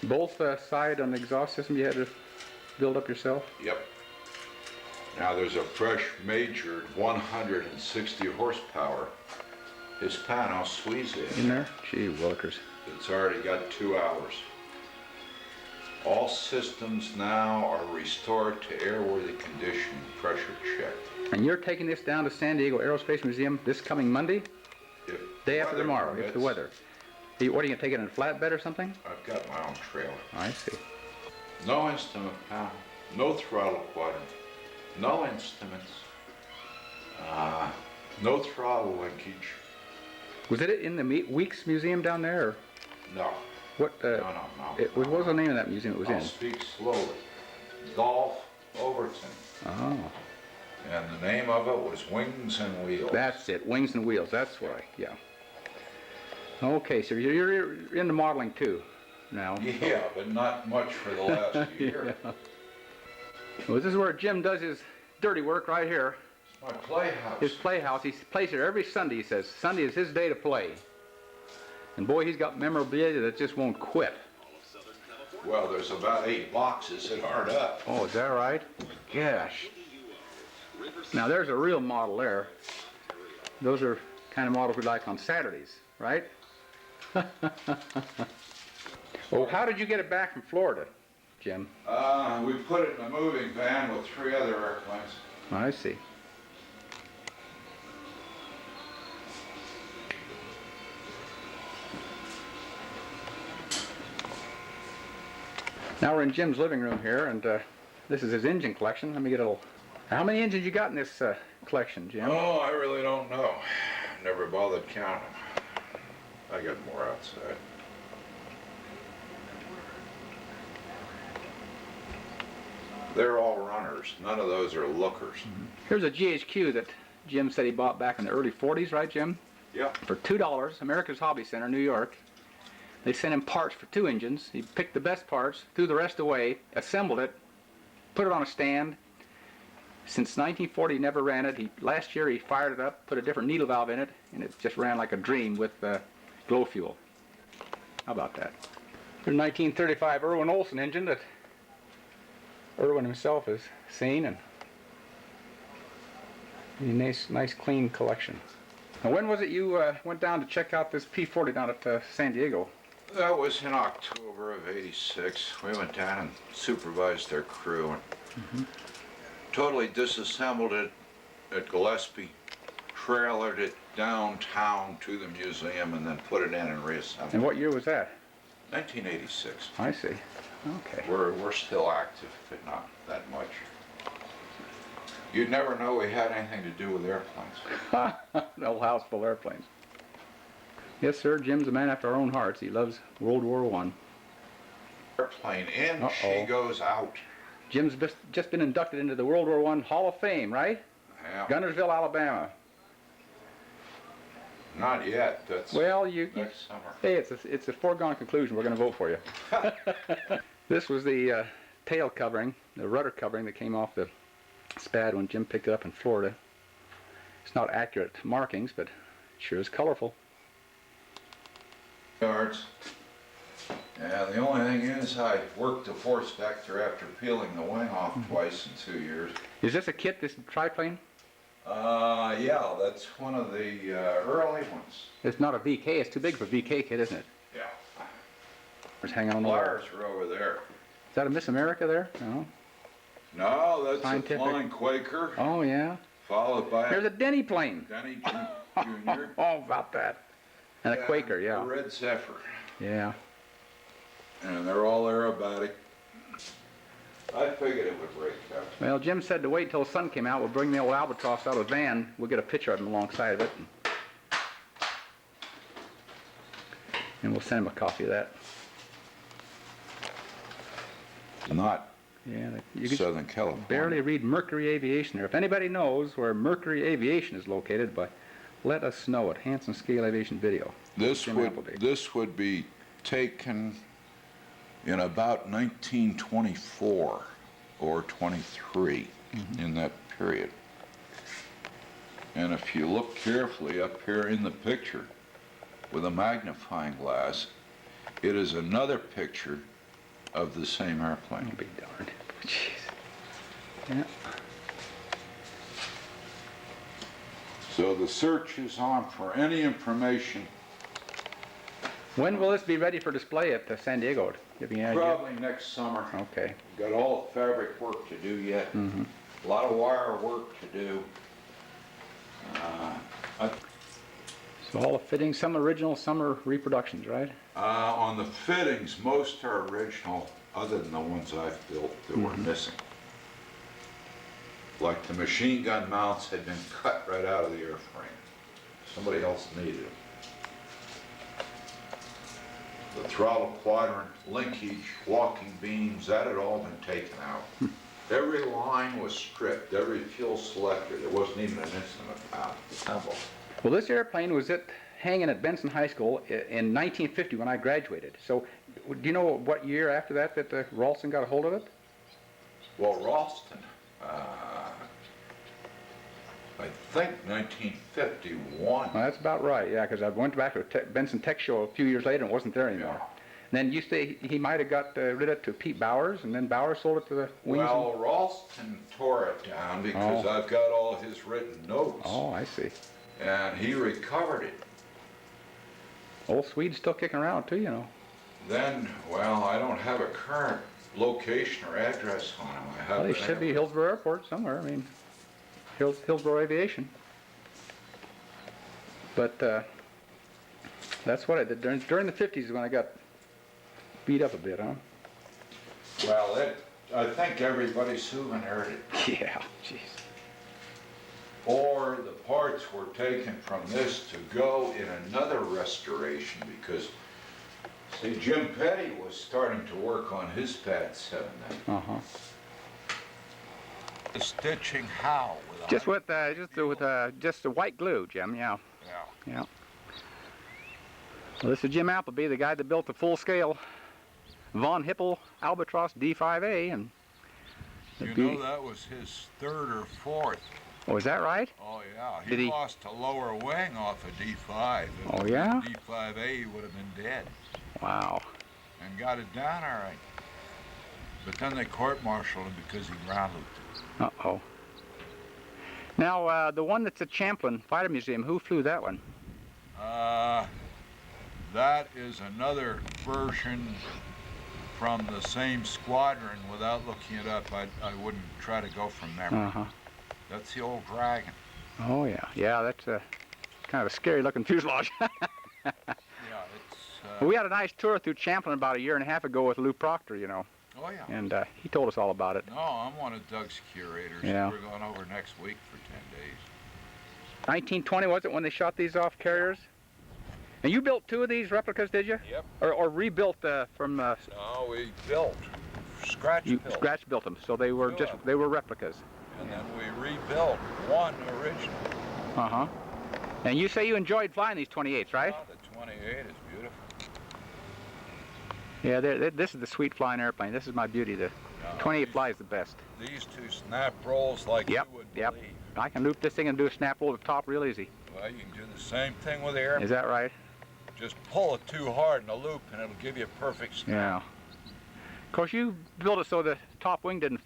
Both side on the exhaust system you had to build up yourself? Yep. Now there's a fresh majored 160 horsepower Hispano Suisse In there? Gee willikers. It's already got 2 hours. All systems now are restored to airworthy condition, pressure checked. And you're taking this down to San Diego Aerospace Museum this coming Monday? If Day after weather tomorrow, permits, if the weather. What, are you going to take it in a flatbed or something? I've got my own trailer. I see. No instrument panel, no throttle quadrant, no instruments, no throttle linkage. Was it in the Weeks Museum down there? Or No. what? No. What was the name of that museum it was I'll in? speak slowly. Dolph Overton. Oh, And the name of it was Wings and Wheels. that's it. Wings and Wheels. That's why. Yeah. Okay, so you're into modeling too, now. Yeah, but not much for the last year. Yeah. Well, this is where Jim does his dirty work right here. It's my playhouse. His playhouse. He plays here every Sunday. He says Sunday is his day to play. And boy, he's got memorabilia that just won't quit. Well, there's about 8 boxes that aren't up. Oh, is that right? Gosh. Now there's a real model there. Those are kind of models we like on Saturdays, right? Well, how did you get it back from Florida, Jim? We put it in a moving van with 3 other airplanes. I see. Now we're in Jim's living room here, and this is his engine collection. Let me get a little... How many engines you got in this collection, Jim? Oh, I really don't know. Never bothered counting. I got more outside. They're all runners. None of those are lookers. Here's a GHQ that Jim said he bought back in the early 40s, right, Jim? Yep. For $2, America's Hobby Center, New York. They sent him parts for 2 engines. He picked the best parts, threw the rest away, assembled it, put it on a stand. Since 1940, he never ran it. Last year, he fired it up, put a different needle valve in it, and it just ran like a dream with glow fuel. How about that? There's a 1935 Irwin Olson engine that Irwin himself has seen, and a nice clean collection. Now, when was it you went down to check out this P40 down at San Diego? That was in October of '86. We went down and supervised their crew and totally disassembled it at Gillespie, trailered it downtown to the museum, and then put it in and reassembled. And what year was that? 1986. I see. Okay. We're still active, but not that much. You'd never know we had anything to do with airplanes. An old house full of airplanes. Yes, sir. Jim's a man after our own hearts. He loves World War I. Airplane in, she goes out. Jim's just been inducted into the World War I Hall of Fame, right? Yeah. Gunnersville, Alabama. Not yet. That's Well, next summer. hey, it's a foregone conclusion. We're going to vote for you. This was the tail covering, the rudder covering that came off the Spad when Jim picked it up in Florida. It's not accurate markings, but it sure is colorful. Yards. Yeah, the only thing is I worked the force vector after peeling the wing off twice in 2 years. Is this a kit, this triplane? Yeah, that's one of the early ones. It's not a VK. It's too big for a VK kit, isn't it? Yeah. It's hanging on the wall. Wires are over there. Is that a Miss America there? No. No, that's Scientific. a flying Quaker, Oh, yeah. followed by There's a Denny plane. Denny Jr. Oh, about that. And a Quaker, A yeah. Red Zephyr. Yeah. And they're all aerobatic. I figured it would break up. Well, Jim said to wait till the sun came out. We'll bring the old Albatross out of the van. We'll get a picture of him alongside of it. And we'll send him a copy of that. Not Yeah, you can Southern California. barely read Mercury Aviation there. If anybody knows where Mercury Aviation is located, let us know at Hanson Scale Aviation Video. This Jim Appleby. would be taken in about 1924 or 23 in that period. And if you look carefully up here in the picture with a magnifying glass, it is another picture of the same airplane. I'll be darned. Jeez. Yeah. So the search is on for any information. When will this be ready for display at San Diego? Give me an idea. Probably next summer. Okay. Got all the fabric work to do yet. A lot of wire work to do. So all the fittings, some original, some are reproductions, right? On the fittings, most are original, other than the ones I've built that were missing. Like the machine gun mounts had been cut right out of the airframe. Somebody else needed them. The throttle quadrant, linkage, walking beams, that had all been taken out. Every line was stripped, every fuel selector. There wasn't even an instant of assemble. Well, this airplane was hanging at Benson High School in 1950 when I graduated. So, do you know what year after that Ralston got a hold of it? Well, Ralston, I think 1951. Well, that's about right, yeah, because I went back to the Benson Tech Show a few years later and it wasn't there anymore. Yeah. And then you say he might have got rid of it to Pete Bowers, and then Bowers sold it to the Wings. Well, Ralston tore it down because I've got all his written notes. Oh, I see. And he recovered it. Old Swede's still kicking around too, you know. Then, well, I don't have a current location or address on him. I have. Well, he should be Hillsborough Airport somewhere. I mean, Hillsborough Aviation. But that's what I did during the 50s when I got beat up a bit, huh? Well, I think everybody souvenired it. Yeah, jeez. Or the parts were taken from this to go in another restoration because, see, Jim Petty was starting to work on his Pad 7 then. Uh-huh. The stitching how? Just with just the white glue, Jim. Yeah. Yeah. Yeah. Well, this is Jim Appleby, the guy that built the full-scale Von Hippel Albatross D5A, and You know that was his third or fourth. Oh, is that right? Oh yeah, Did he lost a lower wing off a D5. Oh yeah? D5A, he would have been dead. Wow. And got it down all right. But then they court-martialed him because he ground looped it. Uh-oh. Now, the one that's at Champlin Fighter Museum, who flew that one? That is another version from the same squadron. Without looking it up, I wouldn't try to go from memory. Uh-huh. That's the old Dragon. Oh, yeah. Yeah, that's kind of a scary-looking fuselage. Yeah, it's... We had a nice tour through Champlin about a year and a half ago with Lou Proctor, you know. Oh, yeah. And he told us all about it. No, I'm one of Doug's curators. Yeah. We're going over next week for 10 days. 1920, was it, when they shot these off carriers? And you built two of these replicas, did you? Yep. Or rebuilt from... No, we built. Scratch You built. scratch built them, so they were Sure. they were replicas. And then we rebuilt one original. Uh-huh. And you say you enjoyed flying these 28s, right? Oh, the 28 is beautiful. Yeah, this is the sweet flying airplane. This is my beauty. The 28 flies the best. These two snap rolls like Yep, you would yep. believe. I can loop this thing and do a snap roll to the top real easy. Well, you can do the same thing with the airplane. Is that right? Just pull it too hard in a loop and it'll give you a perfect snap. Yeah. Of course, you built it so the top wing didn't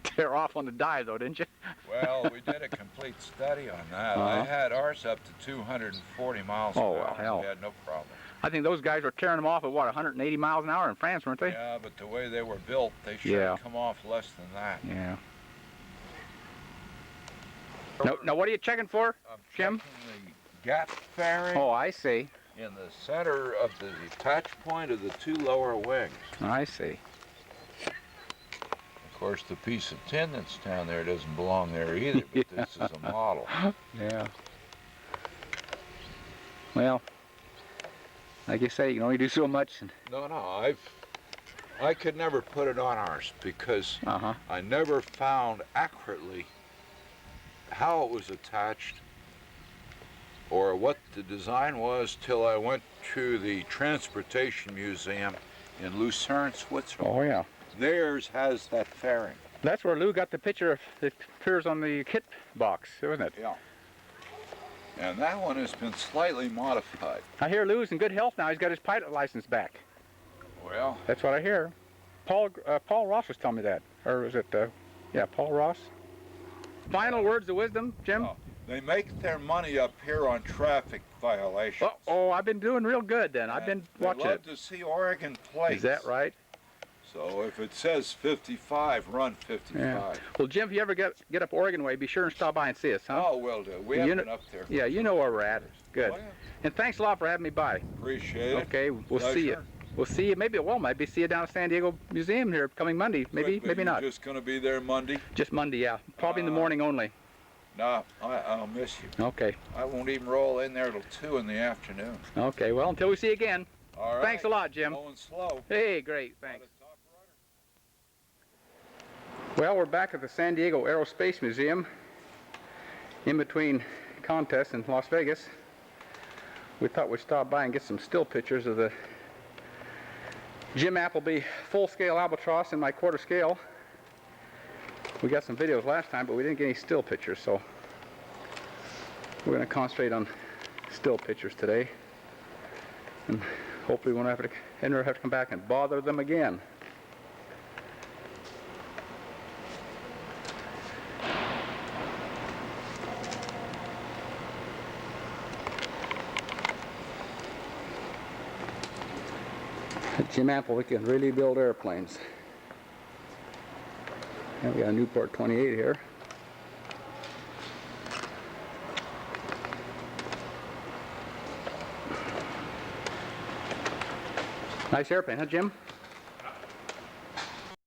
tear off on the dive, though, didn't you? Well, we did a complete study on that. Uh-huh. I had ours up to 240 miles an Oh, hour. well, hell. We had no problem. I think those guys were tearing them off at, what, 180 miles an hour in France, weren't they? Yeah, but the way they were built, they should Yeah. have come off less than that. Yeah. Now, what are you checking for, I'm Jim? checking the gap fairing Oh, I see. in the center of the attach point of the two lower wings. I see. Of course, the piece of tin that's down there doesn't belong there either, but this is a model. Yeah. Well, like you say, you can only do so much. And, No, I could never put it on ours because uh-huh. I never found accurately how it was attached or what the design was till I went to the Transportation Museum in Lucerne, Switzerland. Oh, yeah. Theirs has that fairing. That's where Lou got the picture that appears on the kit box, isn't it? Yeah. And that one has been slightly modified. I hear Lou's in good health now. He's got his pilot license back. Well, That's what I hear. Paul Ross was telling me that, or was it? Yeah, Paul Ross. Final words of wisdom, Jim. Oh, they make their money up here on traffic violations. Oh, I've been doing real good then. I've been watching They it. love to see Oregon plates. Is that right? So if it says 55, run 55. Yeah. Well, Jim, if you ever get up Oregon way, be sure and stop by and see us, huh? Oh, will do. We haven't been up there. Yeah, you know where we're at. Good. Oh, yeah. And thanks a lot for having me by. Appreciate it. Okay, we'll see you. Pleasure. We'll see you. Maybe maybe see you down at San Diego Museum here coming Monday. Maybe, But maybe you're not. Just going to be there Monday? Just Monday, yeah. Probably in the morning only. No, I'll miss you. Okay. I won't even roll in there till 2 in the afternoon. Okay. Well, until we see you again. All right. Thanks a lot, Jim. Going slow. Hey, great. Thanks. Well, we're back at the San Diego Aerospace Museum, in between contests in Las Vegas. We thought we'd stop by and get some still pictures of the Jim Appleby full-scale albatross in my quarter scale. We got some videos last time, but we didn't get any still pictures, so we're going to concentrate on still pictures today, and hopefully we won't never have to come back and bother them again. Jim Appleby can really build airplanes. And we got a Newport 28 here. Nice airplane, huh, Jim?